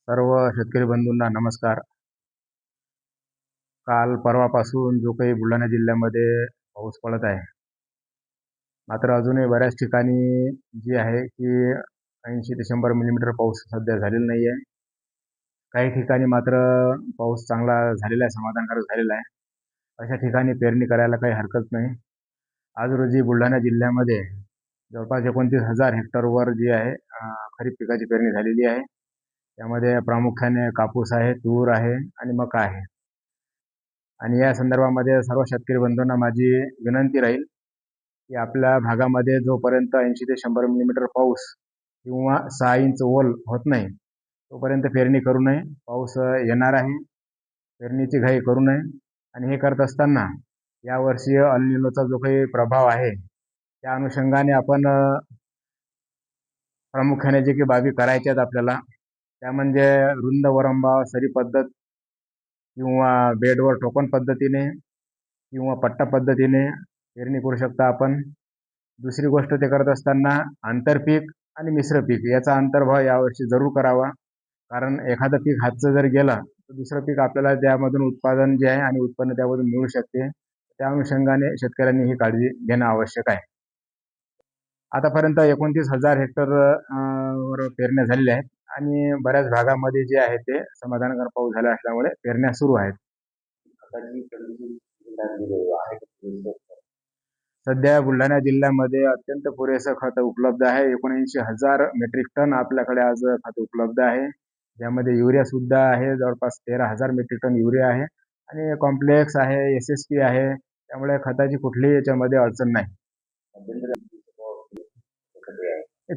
सर्व शेतकरी बंधूंना नमस्कार. काल परवापासून जो काही बुलढाणा जिल्ह्यामध्ये पाऊस पडत आहे, मात्र अजूनही बऱ्याच ठिकाणी जी आहे की 80 ते 100 मिलीमीटर पाऊस सध्या झालेला नाही आहे. काही ठिकाणी मात्र पाऊस चांगला झालेला आहे, समाधानकारक झालेला आहे. अशा ठिकाणी पेरणी करायला काही हरकत नाही. आज रोजी बुलढाणा जिल्ह्यामध्ये जवळपास 29,000 हेक्टरवर जी आहे खरीप पिकाची पेरणी झालेली आहे. त्यामध्ये प्रामुख्याने कापूस आहे, तूर आहे आणि मका आहे. आणि या संदर्भामध्ये सर्व शेतकरी बंधूंना माझी विनंती राहील की आपल्या भागामध्ये जोपर्यंत 80 ते 100 मिलीमीटर पाऊस किंवा 6 इंच ओल होत नाही, तोपर्यंत पेरणी करू नये. पाऊस येणार आहे, पेरणीची घाई करू नये. आणि हे करत असताना यावर्षी अल निनोचा जो काही प्रभाव आहे, त्या अनुषंगाने आपण प्रामुख्याने जे काही बाबी करायच्या आहेत आपल्याला, त्या म्हणजे रुंद वरंबा सरी पद्धत किंवा बेडवर टोकन पद्धतीने किंवा पट्टा पद्धतीने पेरणी करू शकता आपण. दुसरी गोष्ट ते करत असताना आंतरपीक आणि मिश्र पीक याचा अंतर्भाव यावर्षी जरूर करावा. कारण एखादं पीक हातचं जर गेलं तर दुसरं पीक आपल्याला त्यामधून उत्पादन जे आहे आणि उत्पन्न त्यामधून मिळू शकते. त्या अनुषंगाने शेतकऱ्यांनी ही काळजी घेणं आवश्यक आहे. आतापर्यंत 29,000 हेक्टर वर पेरण्या झालेल्या आहेत आणि बऱ्याच भागामध्ये जे आहे ते समाधानकारक पाऊस झाला असल्यामुळे पेरण्या सुरू आहेत. सध्या बुलढाणा जिल्ह्यामध्ये अत्यंत पुरेसं खत उपलब्ध आहे. 79,000 मेट्रिक टन आपल्याकडे आज खत उपलब्ध आहे. ज्यामध्ये युरिया सुद्धा आहे, जवळपास 13,000 मेट्रिक टन युरिया आहे आणि कॉम्प्लेक्स आहे, SSP आहे. त्यामुळे खताची कुठलीही याच्यामध्ये अडचण नाही.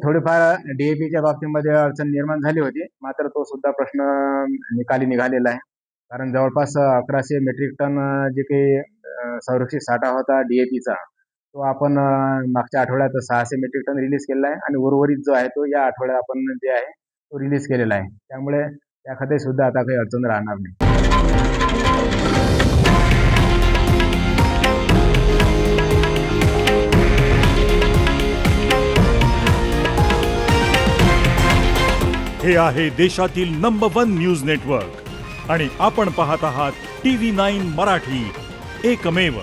थोडीफार DAPच्या बाबतीमध्ये अडचण निर्माण झाली होती, मात्र तो सुद्धा प्रश्न निकाली निघालेला आहे. कारण जवळपास 1100 मेट्रिक टन जे काही संरक्षित साठा होता DAPचा, तो आपण मागच्या आठवड्यात 600 मेट्रिक टन रिलीज केलेला आहे आणि उर्वरित जो आहे तो या आठवड्यात आपण जे आहे तो रिलीज केलेला आहे. त्यामुळे त्या खाते सुद्धा आता काही अडचण राहणार नाही. हे आहे देशातील नंबर 1 न्यूज नेटवर्क आणि आपण पाहत आहात TV9 मराठी, एकमेव.